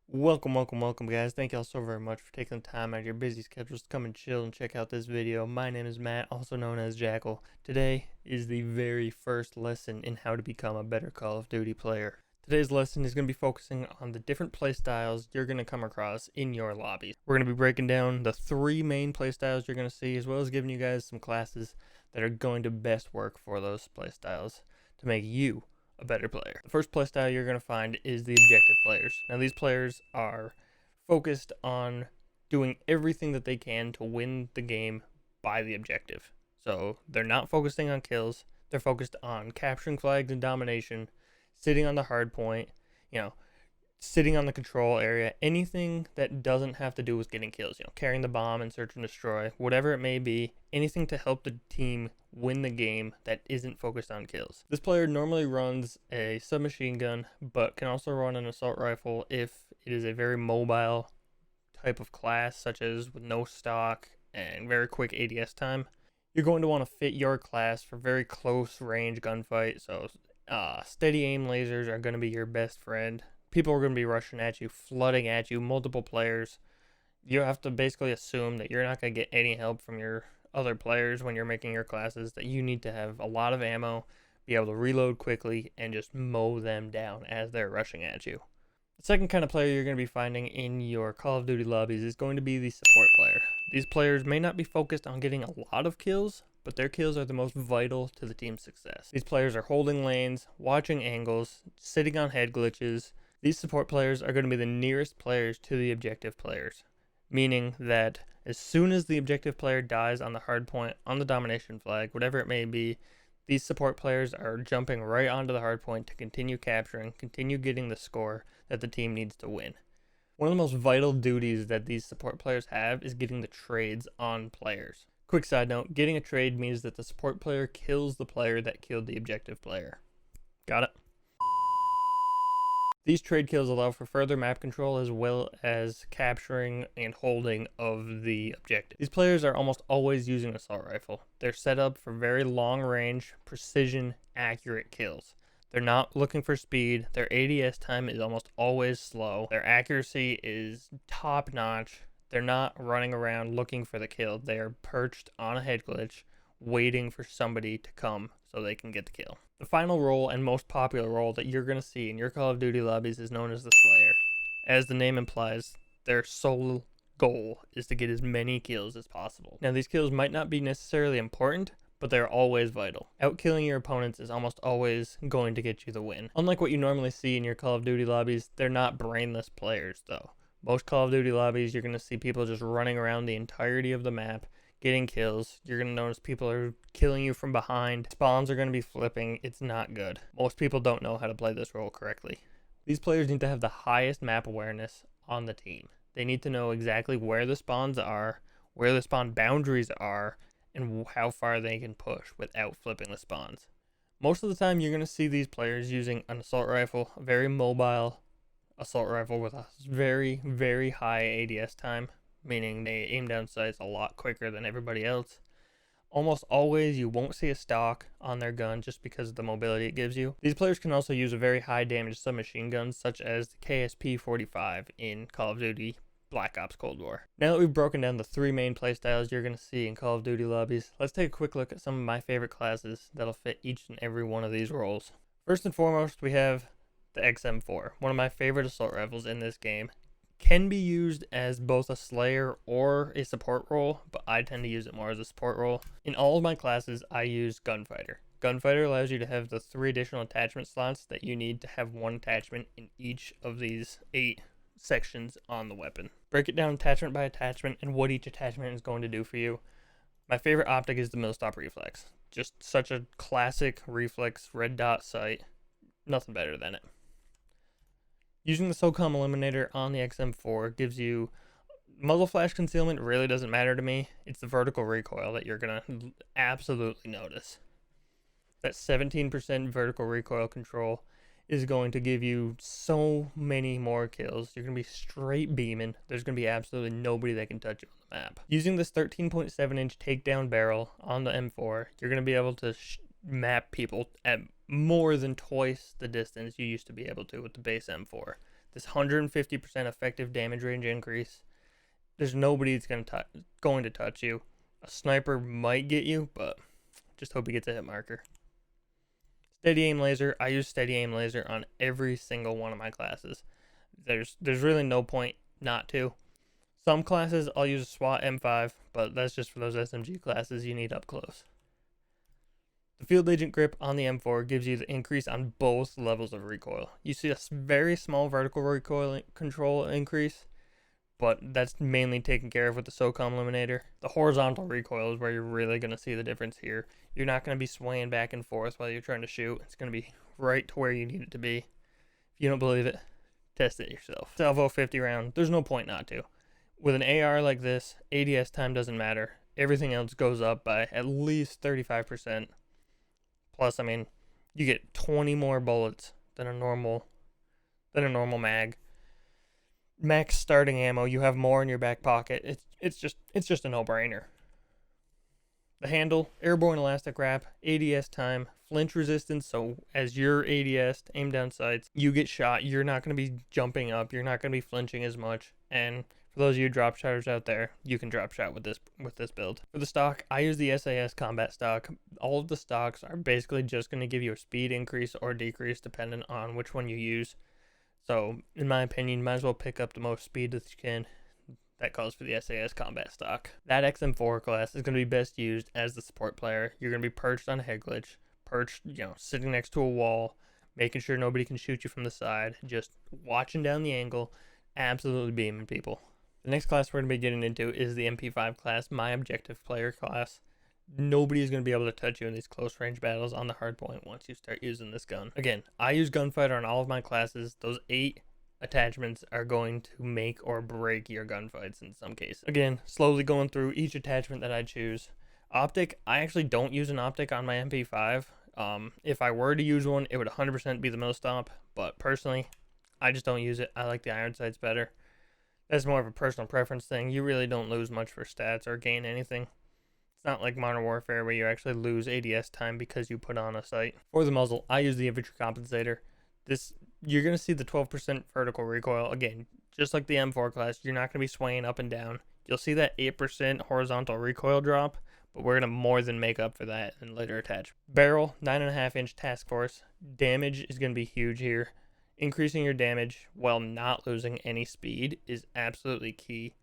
Welcome guys. Thank y'all so very much for taking the time out of your busy schedules to come and chill and check out this video. My name is Matt, also known as Jackal. Today is the very first lesson in how to become a better Call of Duty player. Today's lesson is going to be focusing on the different playstyles you're going to come across in your lobbies. We're going to be breaking down the three main playstyles you're going to see, as well as giving you guys some classes that are going to best work for those playstyles to make you a better player. The first playstyle you're going to find is the objective players. Now these players are focused on doing everything that they can to win the game by the objective. So they're not focusing on kills, they're focused on capturing flags and domination, sitting on the hard point, sitting on the control area, anything that doesn't have to do with getting kills, carrying the bomb and search and destroy, whatever it may be, anything to help the team win the game that isn't focused on kills. This player normally runs a submachine gun, but can also run an assault rifle if it is a very mobile type of class, such as with no stock and very quick ADS time. You're going to want to fit your class for very close range gunfight, so steady aim lasers are going to be your best friend. People are going to be rushing at you, flooding at you, multiple players. You have to basically assume that you're not going to get any help from your other players when you're making your classes, that you need to have a lot of ammo, be able to reload quickly, and just mow them down as they're rushing at you. The second kind of player you're going to be finding in your Call of Duty lobbies is going to be the support player. These players may not be focused on getting a lot of kills, but their kills are the most vital to the team's success. These players are holding lanes, watching angles, sitting on head glitches. These support players are going to be the nearest players to the objective players, meaning that as soon as the objective player dies on the hard point, on the domination flag, whatever it may be, these support players are jumping right onto the hard point to continue capturing, continue getting the score that the team needs to win. One of the most vital duties that these support players have is getting the trades on players. Quick side note, getting a trade means that the support player kills the player that killed the objective player. Got it? These trade kills allow for further map control as well as capturing and holding of the objective. These players are almost always using an assault rifle. They're set up for very long range, precision, accurate kills. They're not looking for speed. Their ADS time is almost always slow. Their accuracy is top notch. They're not running around looking for the kill. They are perched on a head glitch, waiting for somebody to come so they can get the kill. The final role and most popular role that you're going to see in your Call of Duty lobbies is known as the Slayer. As the name implies, their sole goal is to get as many kills as possible. Now, these kills might not be necessarily important, but they're always vital. Outkilling your opponents is almost always going to get you the win. Unlike what you normally see in your Call of Duty lobbies, they're not brainless players, though. Most Call of Duty lobbies, you're going to see people just running around the entirety of the map, getting kills. You're going to notice people are killing you from behind. Spawns are going to be flipping. It's not good. Most people don't know how to play this role correctly. These players need to have the highest map awareness on the team. They need to know exactly where the spawns are, where the spawn boundaries are, and how far they can push without flipping the spawns. Most of the time, you're going to see these players using an assault rifle, a very mobile assault rifle with a very, very high ADS time, meaning they aim down sights a lot quicker than everybody else. Almost always you won't see a stock on their gun just because of the mobility it gives you. These players can also use a very high damage submachine guns such as the KSP45 in Call of Duty Black Ops Cold War. Now that we've broken down the three main playstyles you're going to see in Call of Duty lobbies, let's take a quick look at some of my favorite classes that'll fit each and every one of these roles. First and foremost, we have the XM4, one of my favorite assault rifles in this game. Can be used as both a slayer or a support role, but I tend to use it more as a support role. In all of my classes, I use Gunfighter. Gunfighter allows you to have the 3 additional attachment slots that you need to have one attachment in each of these 8 sections on the weapon. Break it down attachment by attachment and what each attachment is going to do for you. My favorite optic is the Millstop Reflex. Just such a classic reflex red dot sight. Nothing better than it. Using the SOCOM Eliminator on the XM4 gives you muzzle flash concealment. Really doesn't matter to me. It's the vertical recoil that you're going to absolutely notice. That 17% vertical recoil control is going to give you so many more kills. You're going to be straight beaming. There's going to be absolutely nobody that can touch you on the map. Using this 13.7 inch takedown barrel on the M4, you're going to be able to map people at more than twice the distance you used to be able to with the base M4. this 150% effective damage range increase. There's nobody that's going to touch you. A sniper might get you, but just hope he gets a hit marker. Steady aim laser. I use steady aim laser on every single one of my classes. There's really no point not to. Some classes I'll use a SWAT M5, but that's just for those SMG classes you need up close. The field agent grip on the M4 gives you the increase on both levels of recoil. You see a very small vertical recoil control increase, but that's mainly taken care of with the SOCOM eliminator. The horizontal recoil is where you're really going to see the difference here. You're not going to be swaying back and forth while you're trying to shoot. It's going to be right to where you need it to be. If you don't believe it, test it yourself. Salvo 50 round, there's no point not to. With an AR like this, ADS time doesn't matter. Everything else goes up by at least 35%. Plus, I mean, you get 20 more bullets than a normal mag. Max starting ammo, you have more in your back pocket. It's just a no-brainer. The handle, airborne elastic wrap, ADS time, flinch resistance, so as your ADS aim down sights, you get shot, you're not going to be jumping up, you're not going to be flinching as much, and for those of you drop shotters out there, you can drop shot with this build. For the stock, I use the SAS combat stock. All of the stocks are basically just going to give you a speed increase or decrease depending on which one you use. So, in my opinion, you might as well pick up the most speed that you can. That calls for the SAS combat stock. That XM4 class is going to be best used as the support player. You're going to be perched on a head glitch, sitting next to a wall, making sure nobody can shoot you from the side, just watching down the angle, absolutely beaming people. The next class we're going to be getting into is the MP5 class, my objective player class. Nobody's going to be able to touch you in these close range battles on the hardpoint once you start using this gun. Again, I use gunfighter on all of my classes. Those 8 attachments are going to make or break your gunfights in some cases. Again, slowly going through each attachment that I choose. Optic, I actually don't use an optic on my MP5. If I were to use one, it would 100% be the Millstop, but personally, I just don't use it. I like the iron sights better. That's more of a personal preference thing. You really don't lose much for stats or gain anything. It's not like Modern Warfare where you actually lose ADS time because you put on a sight. For the muzzle, I use the infantry compensator. You're going to see the 12% vertical recoil. Again, just like the M4 class, you're not going to be swaying up and down. You'll see that 8% horizontal recoil drop, but we're going to more than make up for that in later attach. Barrel, 9.5-inch task force. Damage is going to be huge here. Increasing your damage while not losing any speed is absolutely key.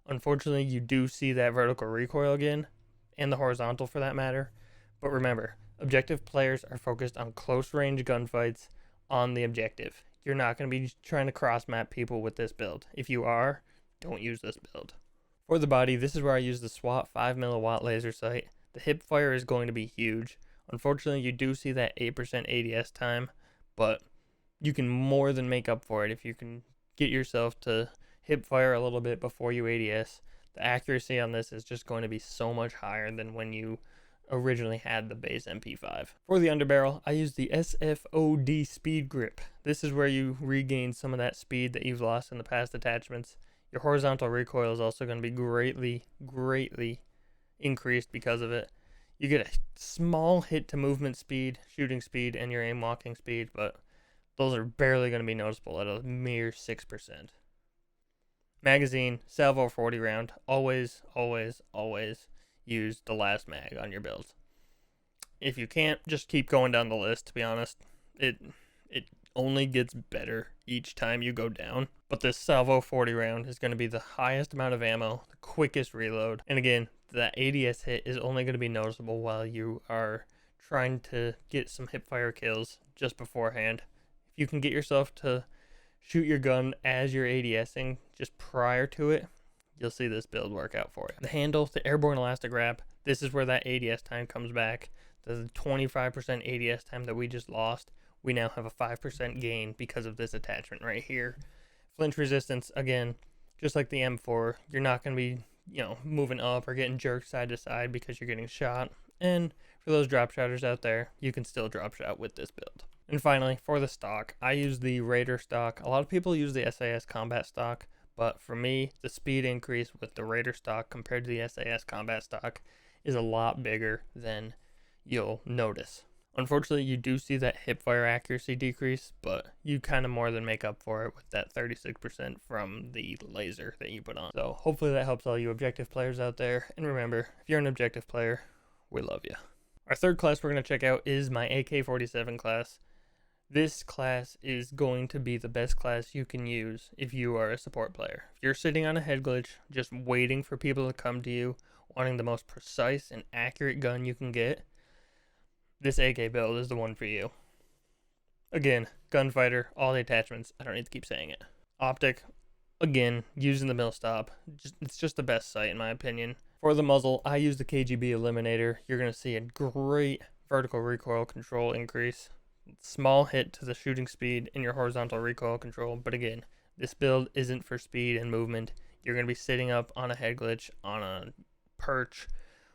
Unfortunately, you do see that vertical recoil again, and the horizontal for that matter. But remember, objective players are focused on close range gunfights on the objective. You're not going to be trying to cross map people with this build. If you are, don't use this build. For the body, this is where I use the SWAT 5mm laser sight. The hip fire is going to be huge. Unfortunately, you do see that 8% ADS time, but you can more than make up for it if you can get yourself to hip fire a little bit before you ADS. The accuracy on this is just going to be so much higher than when you originally had the base MP5. For the underbarrel, I use the SFOD speed grip. This is where you regain some of that speed that you've lost in the past attachments. Your horizontal recoil is also going to be greatly increased because of it. You get a small hit to movement speed, shooting speed, and your aim walking speed, but those are barely going to be noticeable at a mere 6%. Magazine, salvo 40 round. Always use the last mag on your builds. If you can't, just keep going down the list, to be honest. It only gets better each time you go down. But this salvo 40 round is going to be the highest amount of ammo, the quickest reload. And again, that ADS hit is only going to be noticeable while you are trying to get some hipfire kills just beforehand. If you can get yourself to shoot your gun as you're ADSing just prior to it, you'll see this build work out for you. The handle, the airborne elastic wrap, this is where that ADS time comes back. The 25% ADS time that we just lost, we now have a 5% gain because of this attachment right here. Flinch resistance, again, just like the M4, you're not going to be, moving up or getting jerked side to side because you're getting shot. And for those drop shotters out there, you can still drop shot with this build. And finally, for the stock, I use the Raider stock. A lot of people use the SAS combat stock, but for me, the speed increase with the Raider stock compared to the SAS combat stock is a lot bigger than you'll notice. Unfortunately, you do see that hip fire accuracy decrease, but you kind of more than make up for it with that 36% from the laser that you put on. So hopefully that helps all you objective players out there. And remember, if you're an objective player, we love you. Our third class we're going to check out is my AK47 class. This class is going to be the best class you can use if you are a support player. If you're sitting on a head glitch, just waiting for people to come to you, wanting the most precise and accurate gun you can get, this AK build is the one for you. Again, gunfighter, all the attachments, I don't need to keep saying it. Optic, again, using the mill stop, it's just the best sight in my opinion. For the muzzle, I use the KGB Eliminator. You're going to see a great vertical recoil control increase. Small hit to the shooting speed and your horizontal recoil control, but again, this build isn't for speed and movement. You're going to be sitting up on a head glitch, on a perch,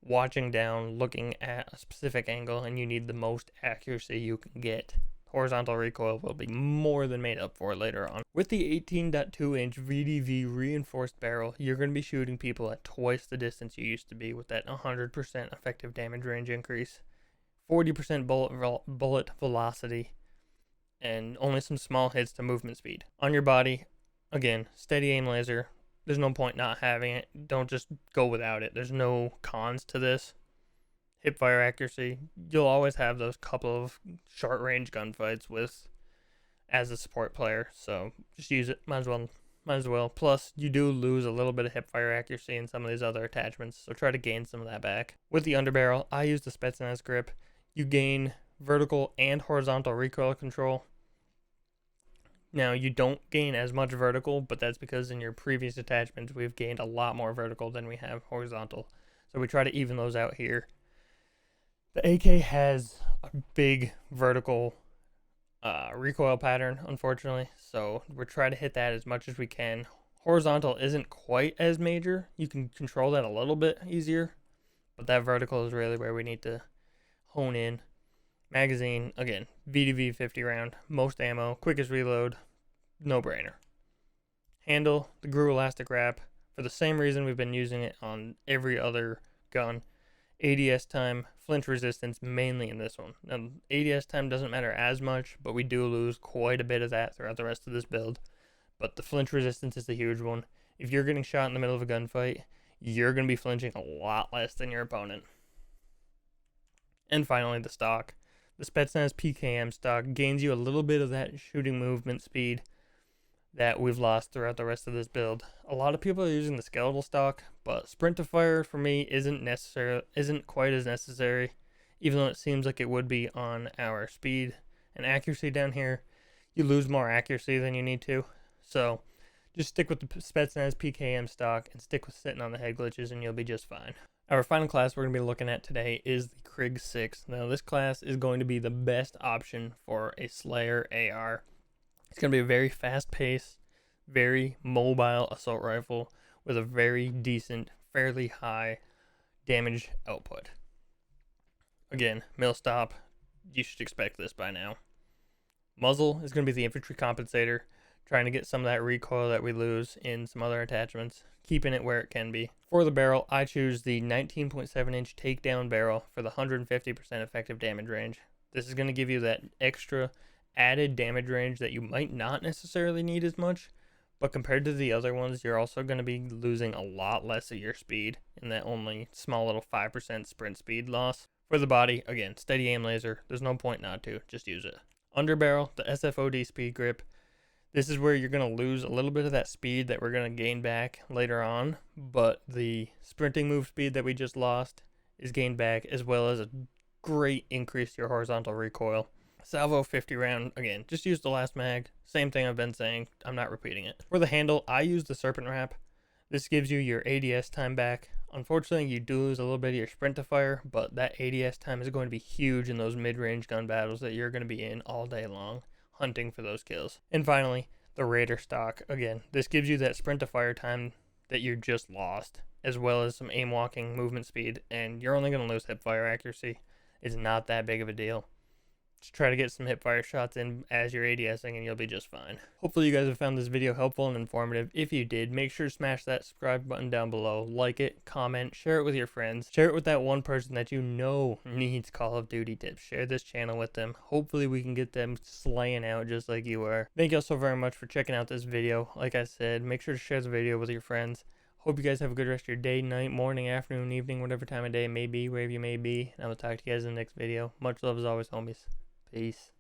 watching down, looking at a specific angle, and you need the most accuracy you can get. Horizontal recoil will be more than made up for later on. With the 18.2-inch VDV reinforced barrel, you're going to be shooting people at twice the distance you used to be with that 100% effective damage range increase, 40% bullet velocity, and only some small hits to movement speed. On your body, again, steady aim laser. There's no point not having it. Don't just go without it. There's no cons to this. Hip fire accuracy. You'll always have those couple of short range gunfights with as a support player. So just use it. Might as well. Plus, you do lose a little bit of hip fire accuracy in some of these other attachments. So try to gain some of that back. With the underbarrel, I use the Playstyles grip. You gain vertical and horizontal recoil control. Now, you don't gain as much vertical, but that's because in your previous attachments, we've gained a lot more vertical than we have horizontal. So we try to even those out here. The AK has a big vertical recoil pattern, unfortunately. So we're trying to hit that as much as we can. Horizontal isn't quite as major. You can control that a little bit easier. But that vertical is really where we need to hone in. Magazine, again, VDV 50 round, most ammo, quickest reload, no brainer. Handle, the GRU elastic wrap, for the same reason we've been using it on every other gun. ADS time, flinch resistance, mainly in this one. Now, ADS time doesn't matter as much, but we do lose quite a bit of that throughout the rest of this build. But the flinch resistance is the huge one. If you're getting shot in the middle of a gunfight, you're going to be flinching a lot less than your opponent. And finally, the stock. The Playstyles PKM stock gains you a little bit of that shooting movement speed that we've lost throughout the rest of this build. A lot of people are using the skeletal stock, but sprint to fire for me isn't quite as necessary, even though it seems like it would be on our speed and accuracy down here. You lose more accuracy than you need to, so just stick with the Playstyles PKM stock and stick with sitting on the head glitches and you'll be just fine. Our final class we're going to be looking at today is the Krig 6. Now, this class is going to be the best option for a Slayer AR. It's going to be a very fast-paced, very mobile assault rifle with a very decent, fairly high damage output. Again, mill stop, you should expect this by now. Muzzle is going to be the infantry compensator, trying to get some of that recoil that we lose in some other attachments, keeping it where it can be. For the barrel, I choose the 19.7-inch takedown barrel for the 150% effective damage range. This is going to give you that extra added damage range that you might not necessarily need as much, but compared to the other ones, you're also going to be losing a lot less of your speed in that only small little 5% sprint speed loss. For the body, again, steady aim laser. There's no point not to, just use it. Underbarrel, the SFOD speed grip. This is where you're going to lose a little bit of that speed that we're going to gain back later on, but the sprinting move speed that we just lost is gained back, as well as a great increase to your horizontal recoil. Salvo 50 round, again, just use the last mag. Same thing I've been saying, I'm not repeating it. For the handle, I use the serpent wrap. This gives you your ADS time back. Unfortunately, you do lose a little bit of your sprint to fire, but that ADS time is going to be huge in those mid-range gun battles that you're going to be in all day long, hunting for those kills. And finally, the Raider stock. Again, this gives you that sprint to fire time that you just lost, as well as some aim walking movement speed, and you're only going to lose hip fire accuracy. It's not that big of a deal. Just try to get some hip fire shots in as you're ADSing and you'll be just fine. Hopefully you guys have found this video helpful and informative. If you did, make sure to smash that subscribe button down below, like it, comment, share it with your friends, share it with that one person that you know needs Call of Duty tips. Share this channel with them. Hopefully we can get them slaying out just like you are. Thank you all so very much for checking out this video. Like I said, make sure to share the video with your friends. Hope you guys have a good rest of your day, night, morning, afternoon, evening, whatever time of day it may be, wherever you may be. And I will talk to you guys in the next video. Much love as always, homies. Peace.